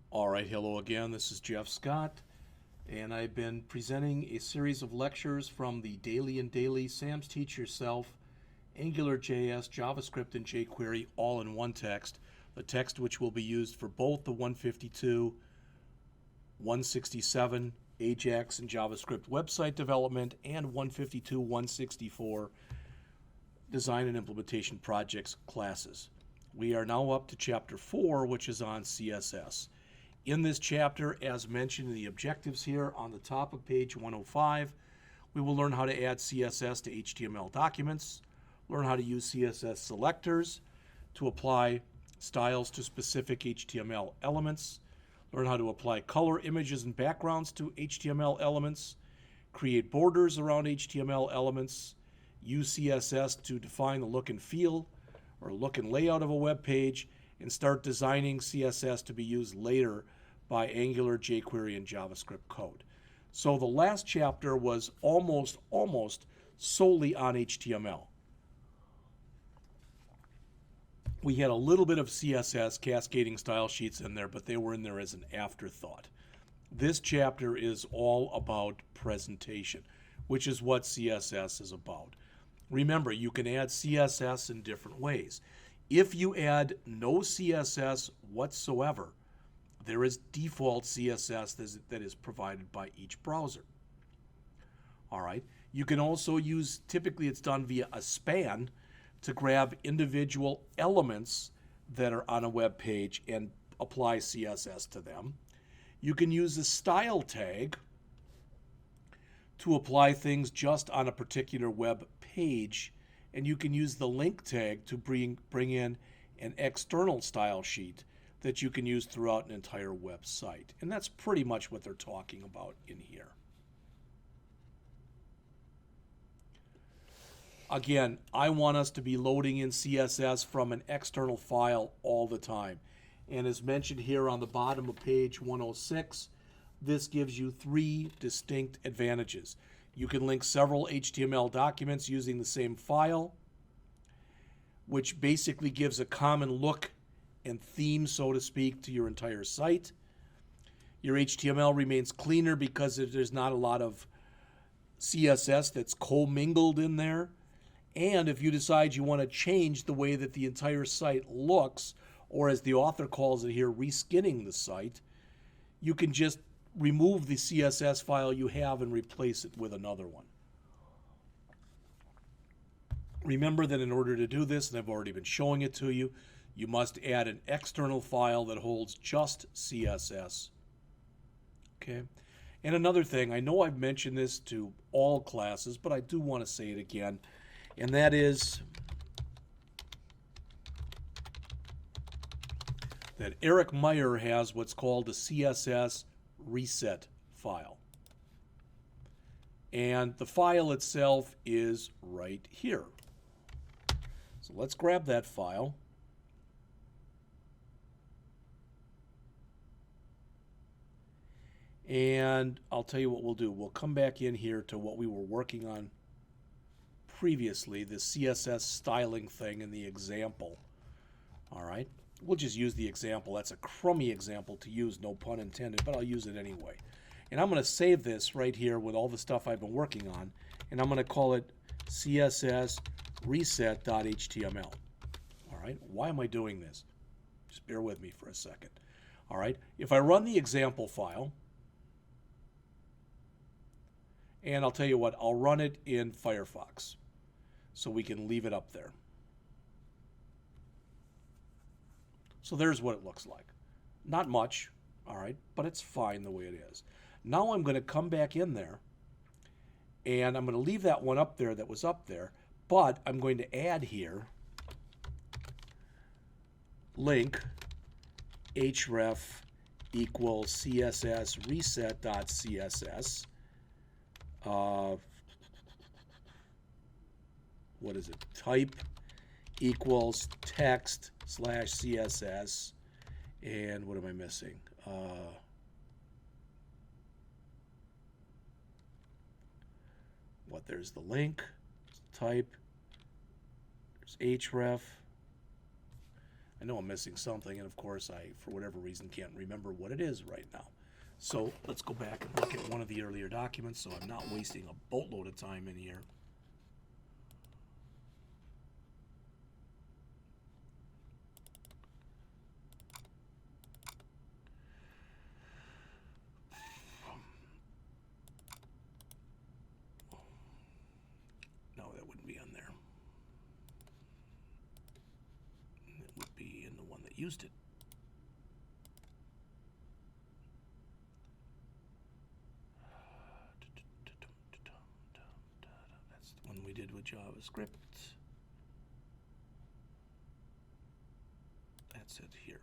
All right, hello again. This is Jeff Scott, and I've been presenting a series of lectures from the Daily and Daily Sam's Teach Yourself, AngularJS, JavaScript, and jQuery all in one text. The text which will be used for both the 152, 167 Ajax and JavaScript website development and 152, 164 design and implementation projects classes. We are now up to Chapter 4, which is on CSS. In this chapter, as mentioned in the objectives here on the top of page 105, we will learn how to add CSS to HTML documents, learn how to use CSS selectors to apply styles to specific HTML elements, learn how to apply color, images, and backgrounds to HTML elements, create borders around HTML elements, use CSS to define the look and feel or look and layout of a web page, and start designing CSS to be used later by Angular, jQuery, and JavaScript code. So the last chapter was almost solely on HTML. We had a little bit of CSS, cascading style sheets in there, but they were in there as an afterthought. This chapter is all about presentation, which is what CSS is about. Remember, you can add CSS in different ways. If you add no CSS whatsoever, there is default CSS that is provided by each browser. All right. You can also use, typically it's done via a span, to grab individual elements that are on a web page and apply CSS to them. You can use a style tag to apply things just on a particular web page, and you can use the link tag to bring in an external style sheet that you can use throughout an entire website. And that's pretty much what they're talking about in here. Again, I want us to be loading in CSS from an external file all the time. And as mentioned here on the bottom of page 106, this gives you three distinct advantages. You can link several HTML documents using the same file, which basically gives a common look and theme, so to speak, to your entire site. Your HTML remains cleaner because there's not a lot of CSS that's commingled in there. And if you decide you want to change the way that the entire site looks, or as the author calls it here, reskinning the site, you can just remove the CSS file you have and replace it with another one. Remember that in order to do this, and I've already been showing it to you, you must add an external file that holds just CSS. Okay? And another thing, I know I've mentioned this to all classes, but I do want to say it again, and that is that Eric Meyer has what's called a CSS Reset File. And the file itself is right here. So let's grab that file. And I'll tell you what we'll do. We'll come back in here to what we were working on previously, the CSS styling thing in the example. All right. We'll just use the example. That's a crummy example to use, no pun intended, but I'll use it anyway. And I'm going to save this right here with all the stuff I've been working on, and I'm going to call it CSS Reset.html. All right. Why am I doing this? Just bear with me for a second. All right. If I run the example file, and I'll tell you what, I'll run it in Firefox so we can leave it up there. So there's what it looks like. Not much, all right, but it's fine the way it is. Now I'm going to come back in there, and I'm going to leave that one up there that was up there, but I'm going to add here link href equals css reset.css. What is it? Type equals text / CSS. And what am I missing? There's the link, type, there's href, I know I'm missing something, and of course I, for whatever reason, can't remember what it is right now. So let's go back and look at one of the earlier documents so I'm not wasting a boatload of time in here. No, that wouldn't be on there. It would be in the one that used it. That's the one we did with JavaScript. That's it here.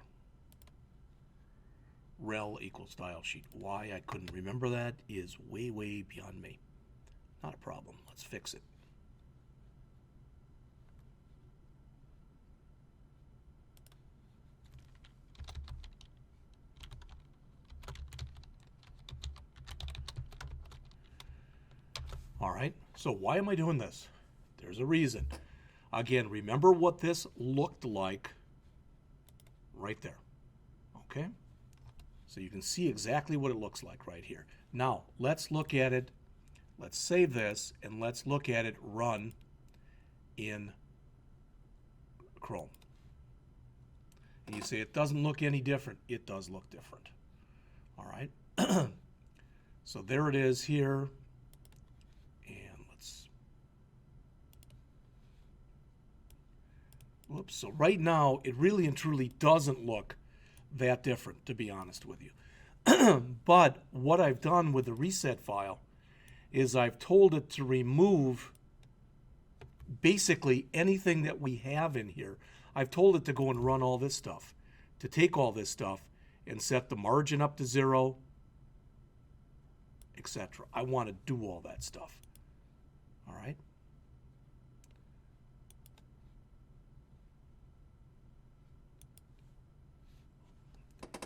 Rel equals style sheet. Why I couldn't remember that is way, way beyond me. Not a problem. Let's fix it. All right, so why am I doing this? There's a reason. Again, remember what this looked like right there, okay? So you can see exactly what it looks like right here. Now, let's look at it. Let's save this, and let's look at it run in Chrome. And you say it doesn't look any different. It does look different. All right? So there it is here. Whoops. So right now, it really and truly doesn't look that different, to be honest with you. But what I've done with the reset file is I've told it to remove basically anything that we have in here. I've told it to go and run all this stuff, to take all this stuff and set the margin up to 0, etc. I want to do all that stuff. All right?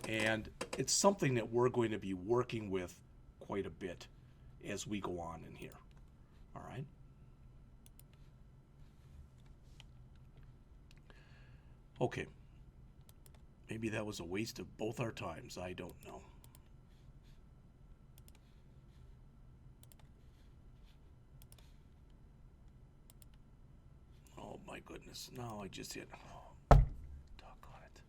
And it's something that we're going to be working with quite a bit as we go on in here. All right? Okay. Maybe that was a waste of both our times. I don't know. Oh my goodness. Now I just hit... Oh, doggone it.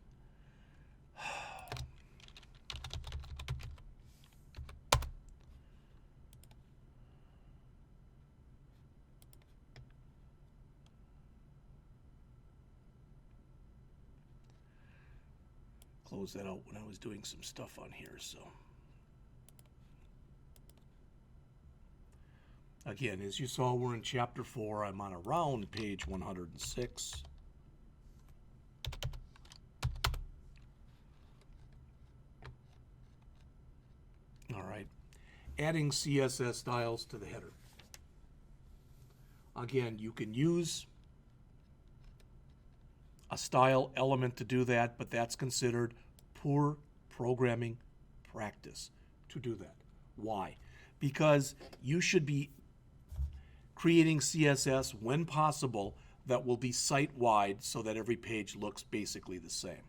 Close that out when I was doing some stuff on here, so. Again, as you saw, we're in Chapter 4. I'm on around page 106. All right. Adding CSS styles to the header. Again, you can use a style element to do that, but that's considered poor programming practice to do that. Why? Because you should be creating CSS when possible that will be site-wide so that every page looks basically the same.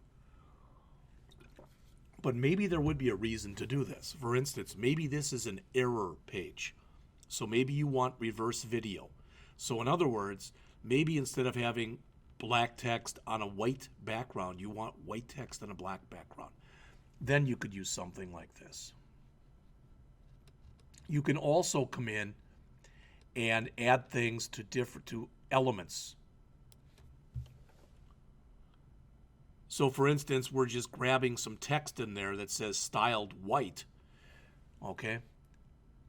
But maybe there would be a reason to do this. For instance, maybe this is an error page. So maybe you want reverse video. So in other words, maybe instead of having black text on a white background, you want white text on a black background. Then you could use something like this. You can also come in and add things to elements. So for instance, we're just grabbing some text in there that says styled white, okay?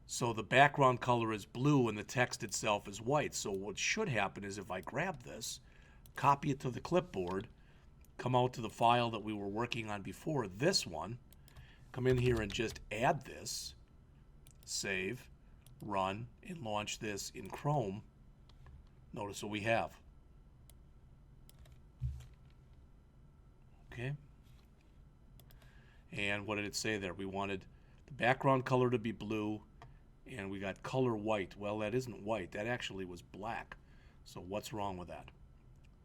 So the background color is blue and the text itself is white. So what should happen is if I grab this, copy it to the clipboard, come out to the file that we were working on before, this one, come in here and just add this, save, run, and launch this in Chrome. Notice what we have. Okay. And what did it say there? We wanted the background color to be blue, and we got color white. Well, that isn't white. That actually was black. So what's wrong with that?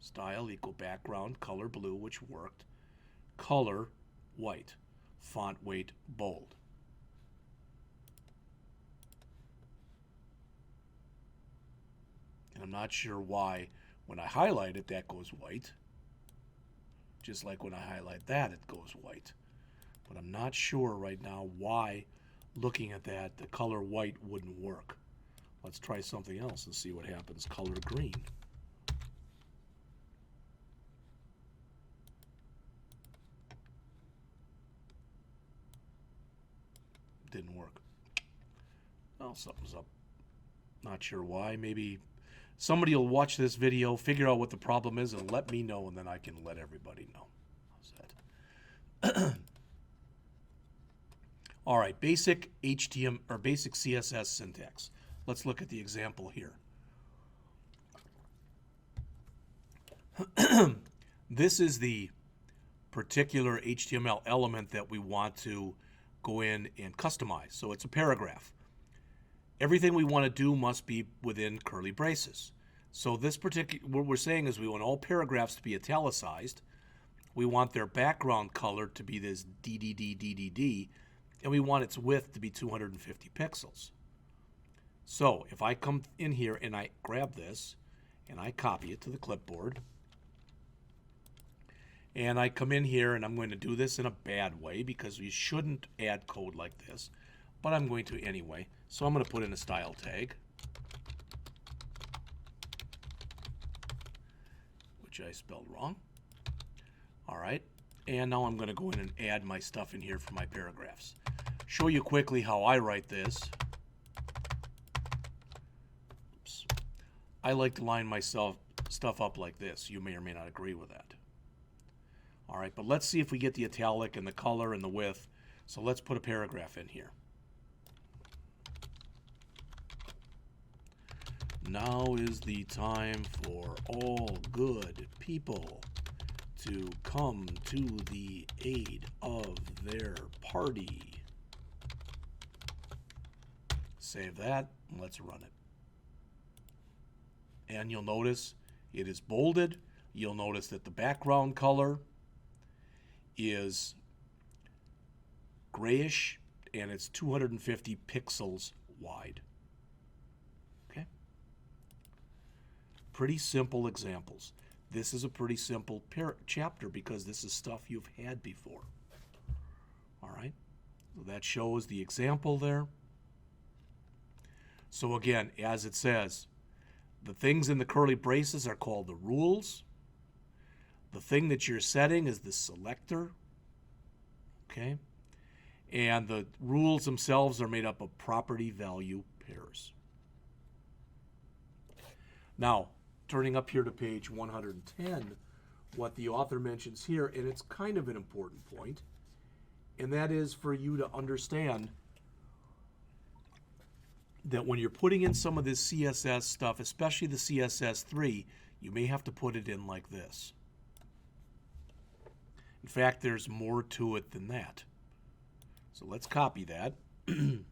Style equal background color blue, which worked. Color white. Font weight bold. And I'm not sure why when I highlight it that goes white. Just like when I highlight that it goes white. But I'm not sure right now why, looking at that, the color white wouldn't work. Let's try something else and see what happens. Color green. Didn't work. Well, something's up. Not sure why. Maybe somebody will watch this video, figure out what the problem is, and let me know, and then I can let everybody know. How's that? All right, basic HTML or basic CSS syntax. Let's look at the example here. This is the particular HTML element that we want to go in and customize. So it's a paragraph. Everything we want to do must be within curly braces. So this particular, what we're saying is we want all paragraphs to be italicized. We want their background color to be this DDD, and we want its width to be 250 pixels. So if I come in here and I grab this and I copy it to the clipboard, and I come in here and I'm going to do this in a bad way because we shouldn't add code like this, but I'm going to anyway. So I'm going to put in a style tag, which I spelled wrong. All right, and now I'm going to go in and add my stuff in here for my paragraphs. Show you quickly how I write this. Oops. I like to line myself stuff up like this. You may or may not agree with that. All right, but let's see if we get the italic and the color and the width. So let's put a paragraph in here. Now is the time for all good people to come to the aid of their party. Save that, and let's run it. And you'll notice it is bolded. You'll notice that the background color is grayish and it's 250 pixels wide. Okay? Pretty simple examples. This is a pretty simple chapter because this is stuff you've had before. All right? So that shows the example there. So again, as it says, the things in the curly braces are called the rules. The thing that you're setting is the selector. Okay? And the rules themselves are made up of property value pairs. Now, turning up here to page 110, what the author mentions here, and it's kind of an important point, and that is for you to understand that when you're putting in some of this CSS stuff, especially the CSS3, you may have to put it in like this. In fact, there's more to it than that. So let's copy that. I'm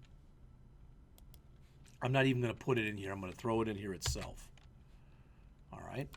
not even going to put it in here. I'm going to throw it in here itself. All right.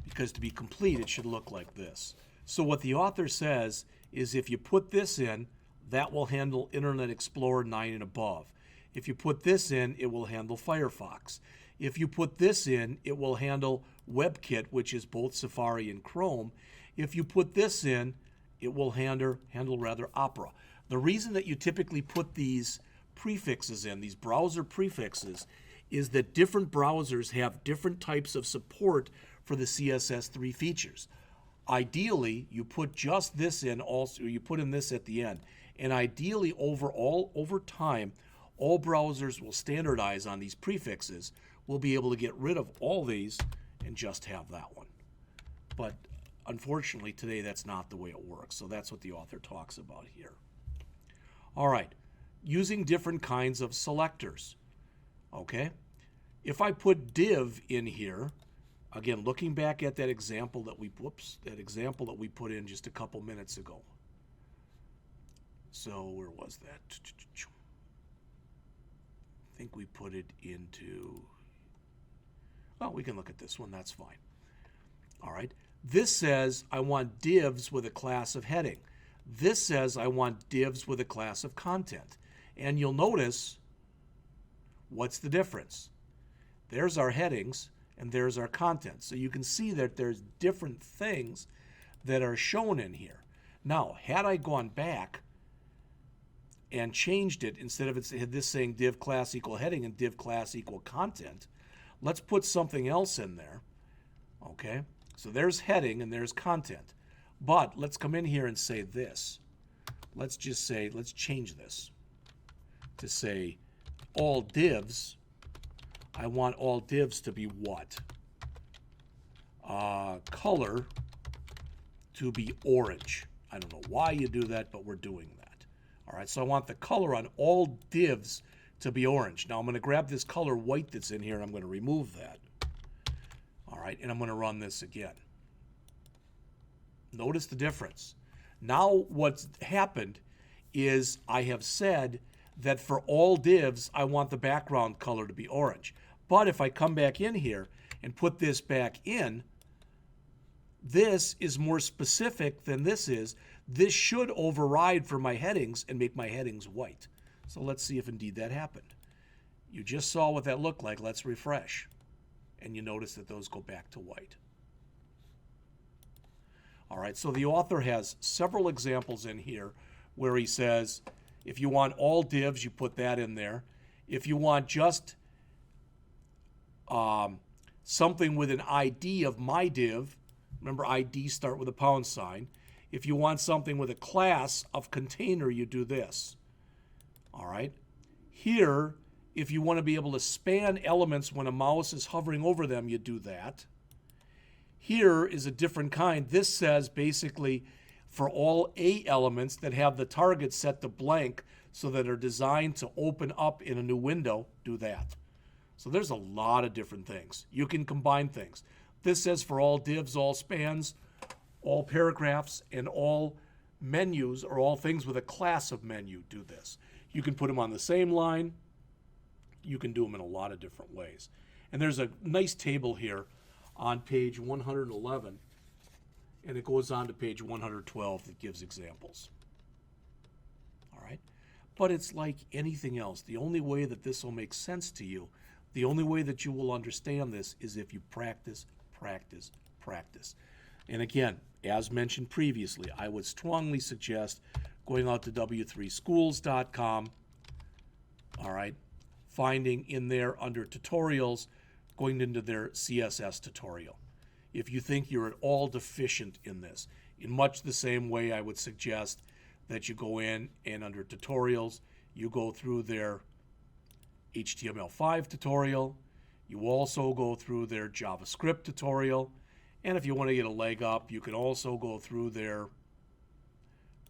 Because to be complete, it should look like this. So what the author says is if you put this in, that will handle Internet Explorer 9 and above. If you put this in, it will handle Firefox. If you put this in, it will handle WebKit, which is both Safari and Chrome. If you put this in, it will handle Opera. The reason that you typically put these prefixes in, these browser prefixes, is that different browsers have different types of support for the CSS3 features. Ideally, you put just this in also, you put in this at the end. And ideally, over time, all browsers will standardize on these prefixes. We'll be able to get rid of all these and just have that one. But unfortunately, today that's not the way it works. So that's what the author talks about here. All right, using different kinds of selectors. Okay, if I put div in here, again, looking back at that example that we put in just a couple minutes ago. So where was that? I think we put it into, well, we can look at this one. That's fine. All right. This says I want divs with a class of heading. This says I want divs with a class of content. And you'll notice, what's the difference? There's our headings and there's our content. So you can see that there's different things that are shown in here. Now, had I gone back and changed it, instead of this saying div class equal heading and div class equal content, let's put something else in there. Okay, so there's heading and there's content. But let's come in here and say this. Let's just say, let's change this to say all divs. I want all divs to be what? Color to be orange. I don't know why you do that, but we're doing that. All right, so I want the color on all divs to be orange. Now I'm going to grab this color white that's in here and I'm going to remove that. All right, and I'm going to run this again. Notice the difference. Now what's happened is I have said that for all divs, I want the background color to be orange. But if I come back in here and put this back in, this is more specific than this is. This should override for my headings and make my headings white. So let's see if indeed that happened. You just saw what that looked like. Let's refresh. And you notice that those go back to white. All right, so the author has several examples in here where he says, if you want all divs, you put that in there. If you want just something with an ID of my div, remember IDs start with a pound sign. If you want something with a class of container, you do this. All right. Here, if you want to be able to span elements when a mouse is hovering over them, you do that. Here is a different kind. This says basically for all A elements that have the target set to blank so that are designed to open up in a new window, do that. So there's a lot of different things. You can combine things. This says for all divs, all spans, all paragraphs, and all menus, or all things with a class of menu, do this. You can put them on the same line. You can do them in a lot of different ways. And there's a nice table here on page 111, and it goes on to page 112 that gives examples. All right? But it's like anything else. The only way that this will make sense to you, the only way that you will understand this is if you practice, practice, practice. And again, as mentioned previously, I would strongly suggest going out to w3schools.com, all right, finding in there under tutorials, going into their CSS tutorial. If you think you're at all deficient in this, in much the same way I would suggest that you go in and under tutorials, you go through their HTML5 tutorial, you also go through their JavaScript tutorial, and if you want to get a leg up, you can also go through their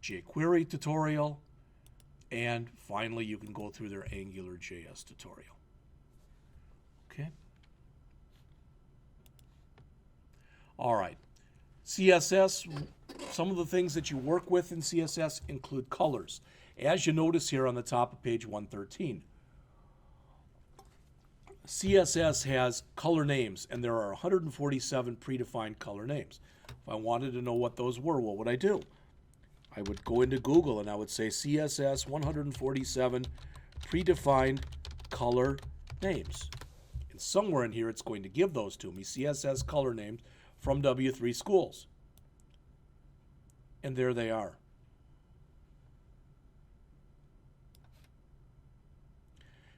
jQuery tutorial, and finally you can go through their AngularJS tutorial. Okay? All right. CSS, some of the things that you work with in CSS include colors, as you notice here on the top of page 113. CSS has color names, and there are 147 predefined color names. If I wanted to know what those were, what would I do? I would go into Google and I would say CSS 147 predefined color names. And somewhere in here it's going to give those to me, CSS color names from W3 Schools. And there they are.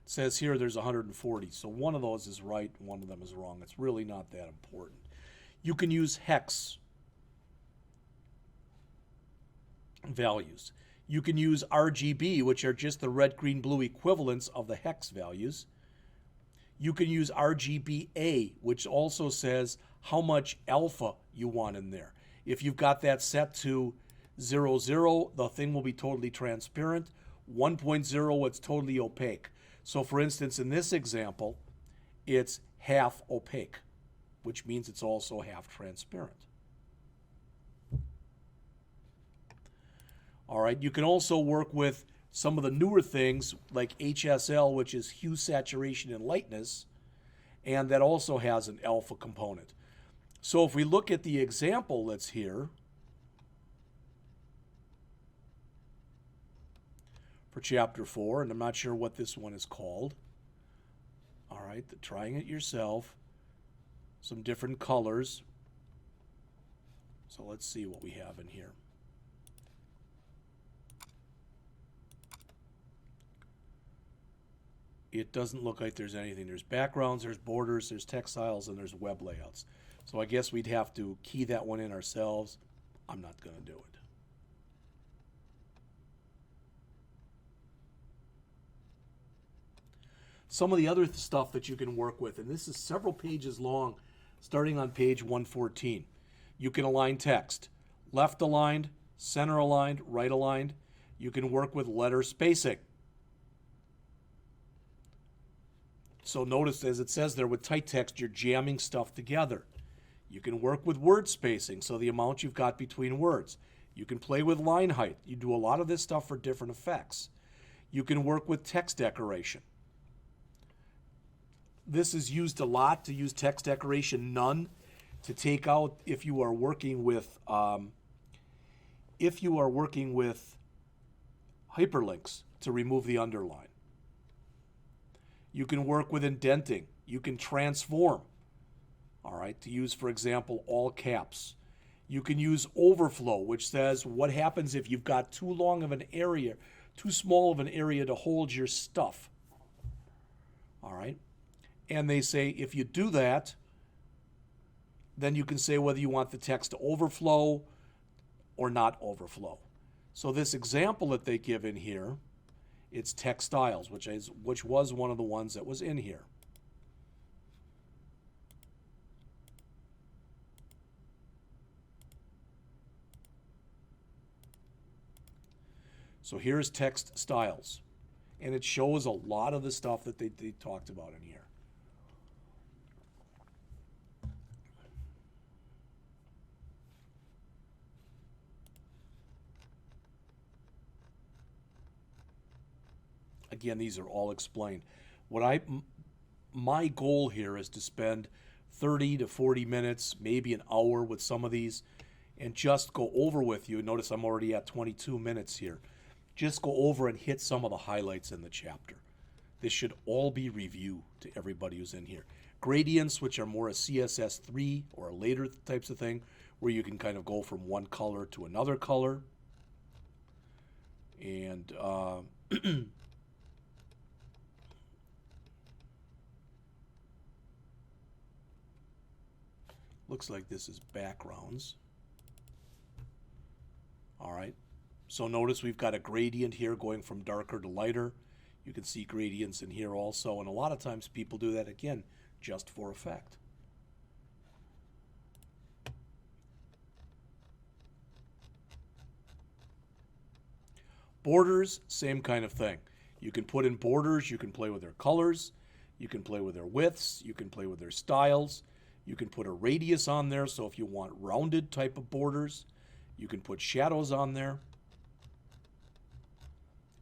It says here there's 140, so one of those is right, one of them is wrong. It's really not that important. You can use hex values. You can use RGB, which are just the red, green, blue equivalents of the hex values. You can use RGBA, which also says how much alpha you want in there. If you've got that set to 00, the thing will be totally transparent. 1.0, it's totally opaque. So for instance, in this example, it's half opaque, which means it's also half transparent. All right, you can also work with some of the newer things like HSL, which is hue, saturation, and lightness, and that also has an alpha component. So if we look at the example that's here for Chapter 4, and I'm not sure what this one is called. All right, trying it yourself. Some different colors. So let's see what we have in here. It doesn't look like there's anything. There's backgrounds, there's borders, there's text styles, and there's web layouts. So I guess we'd have to key that one in ourselves. I'm not going to do it. Some of the other stuff that you can work with, and this is several pages long, starting on page 114. You can align text, left aligned, center aligned, right aligned. You can work with letter spacing. So notice, as it says there, with tight text, you're jamming stuff together. You can work with word spacing, so the amount you've got between words. You can play with line height. You do a lot of this stuff for different effects. You can work with text decoration. This is used a lot to use text decoration none to take out if you are working with hyperlinks to remove the underline. You can work with indenting. You can transform, all right, to use, for example, all caps. You can use overflow, which says what happens if you've got too long of an area, too small of an area to hold your stuff, all right? And they say if you do that, then you can say whether you want the text to overflow or not overflow. So this example that they give in here, it's text styles, which was one of the ones that was in here. So here's text styles, and it shows a lot of the stuff that they talked about in here. Again, these are all explained. My goal here is to spend 30 to 40 minutes, maybe an hour with some of these, and just go over with you. Notice I'm already at 22 minutes here. Just go over and hit some of the highlights in the chapter. This should all be review to everybody who's in here. Gradients, which are more a CSS3 or a later types of thing, where you can kind of go from one color to another color. And looks like this is backgrounds. All right. So notice we've got a gradient here going from darker to lighter. You can see gradients in here also. And a lot of times people do that, again, just for effect. Borders, same kind of thing. You can put in borders. You can play with their colors. You can play with their widths. You can play with their styles. You can put a radius on there, so if you want rounded type of borders, you can put shadows on there.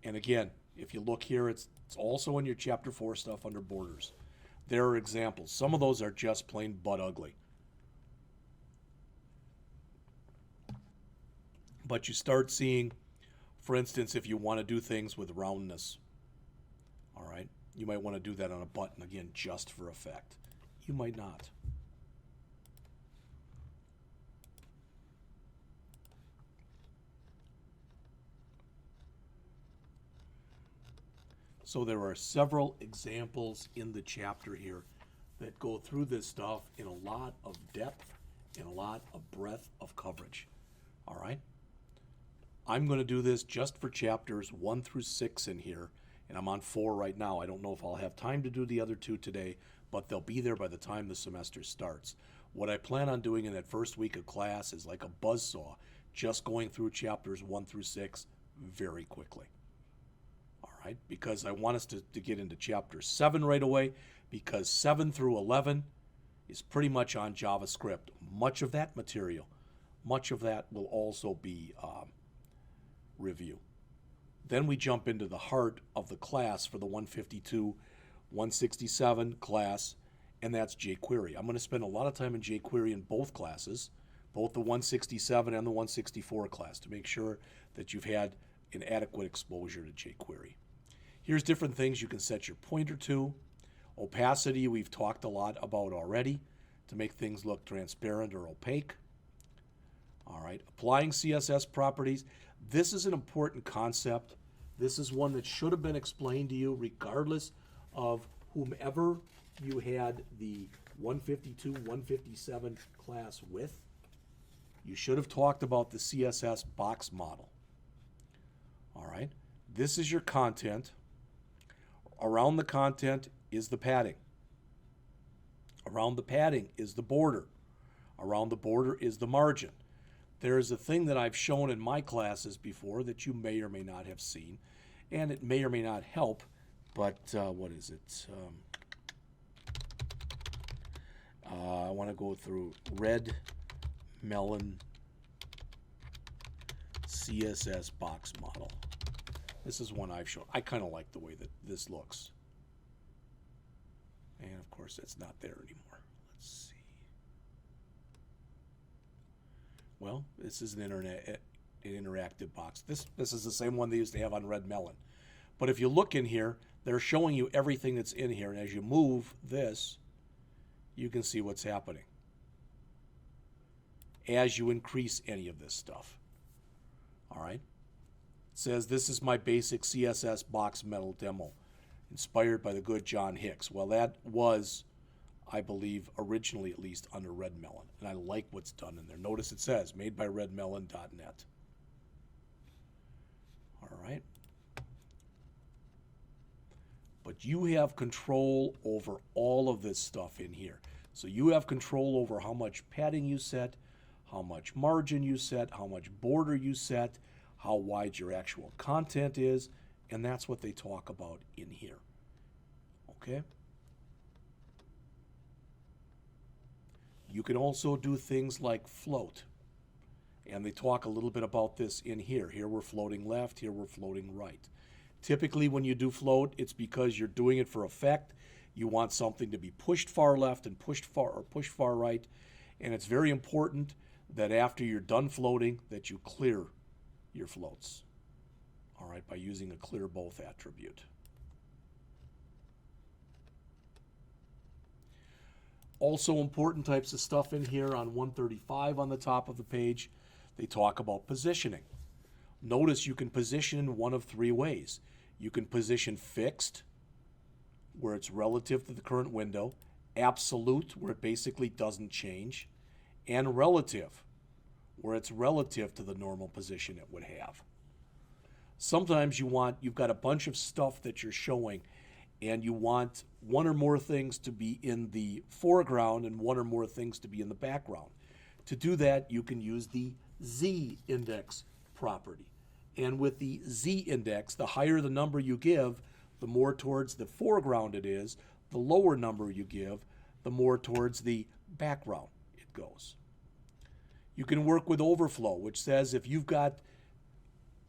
And again, if you look here, it's also in your Chapter 4 stuff under borders. There are examples. Some of those are just plain butt ugly. But you start seeing, for instance, if you want to do things with roundness, all right, you might want to do that on a button, again, just for effect. You might not. So there are several examples in the chapter here that go through this stuff in a lot of depth and a lot of breadth of coverage. All right? I'm going to do this just for chapters 1 through 6 in here, and I'm on 4 right now. I don't know if I'll have time to do the other 2 today, but they'll be there by the time the semester starts. What I plan on doing in that first week of class is like a buzzsaw, just going through chapters 1 through 6 very quickly. Right? Because I want us to get into chapter 7 right away, because 7 through 11 is pretty much on JavaScript. Much of that material, much of that will also be review. Then we jump into the heart of the class for the 152, 167 class, and that's jQuery. I'm going to spend a lot of time in jQuery in both classes, both the 167 and the 164 class, to make sure that you've had an adequate exposure to jQuery. Here's different things you can set your pointer to. Opacity, we've talked a lot about already, to make things look transparent or opaque. All right, applying CSS properties. This is an important concept. This is one that should have been explained to you regardless of whomever you had the 152, 157 class with. You should have talked about the CSS box model. All right, this is your content. Around the content is the padding. Around the padding is the border. Around the border is the margin. There is a thing that I've shown in my classes before that you may or may not have seen, and it may or may not help, but what is it? I want to go through Red Melon CSS Box Model. This is one I've shown. I kind of like the way that this looks. And of course, it's not there anymore. Let's see. Well, this is an interactive box. This is the same one they used to have on Red Melon. But if you look in here, they're showing you everything that's in here. And as you move this, you can see what's happening as you increase any of this stuff. All right. It says, this is my basic CSS box model demo, inspired by the good John Hicks. Well, that was, I believe, originally at least under Red Melon. And I like what's done in there. Notice it says, made by redmelon.net. All right. But you have control over all of this stuff in here. So you have control over how much padding you set, how much margin you set, how much border you set, how wide your actual content is, and that's what they talk about in here. Okay? You can also do things like float. And they talk a little bit about this in here. Here we're floating left, here we're floating right. Typically when you do float, it's because you're doing it for effect. You want something to be pushed far left and pushed far right. And it's very important that after you're done floating that you clear your floats. All right, by using a clear both attribute. Also important types of stuff in here on 135 on the top of the page. They talk about positioning. Notice you can position in one of three ways. You can position fixed, where it's relative to the current window, absolute, where it basically doesn't change, and relative, where it's relative to the normal position it would have. Sometimes you've got a bunch of stuff that you're showing, and you want one or more things to be in the foreground and one or more things to be in the background. To do that, you can use the z-index property. And with the z-index, the higher the number you give, the more towards the foreground it is. The lower number you give, the more towards the background it goes. You can work with overflow, which says if you've got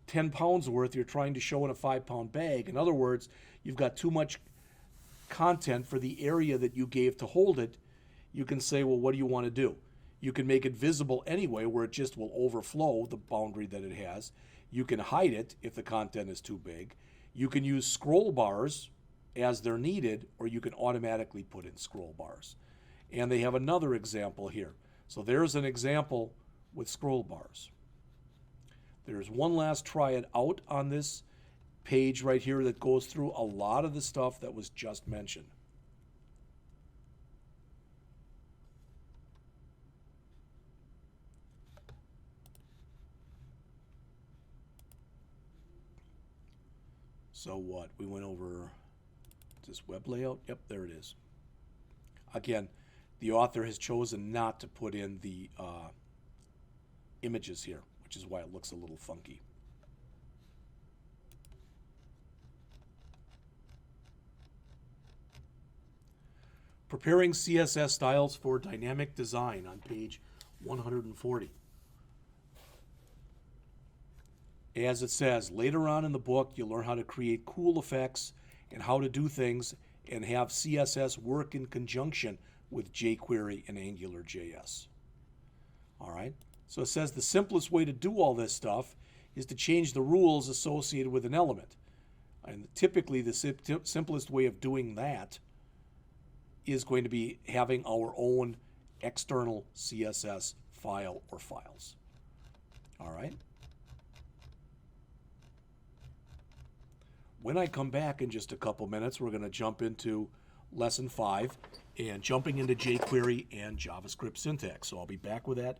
10 pounds worth you're trying to show in a 5-pound bag. In other words, you've got too much content for the area that you gave to hold it. You can say, well, what do you want to do? You can make it visible anyway, where it just will overflow the boundary that it has. You can hide it if the content is too big. You can use scroll bars as they're needed, or you can automatically put in scroll bars. And they have another example here. So there's an example with scroll bars. There's one last try it out on this page right here that goes through a lot of the stuff that was just mentioned. So what? We went over this web layout. Yep, there it is. Again, the author has chosen not to put in the images here, which is why it looks a little funky. Preparing CSS styles for dynamic design on page 140. As it says, later on in the book, you'll learn how to create cool effects and how to do things and have CSS work in conjunction with jQuery and AngularJS. All right? So it says the simplest way to do all this stuff is to change the rules associated with an element. And typically, the simplest way of doing that is going to be having our own external CSS file or files. All right? When I come back in just a couple minutes, we're going to jump into Lesson 5 and jumping into jQuery and JavaScript syntax. So I'll be back with that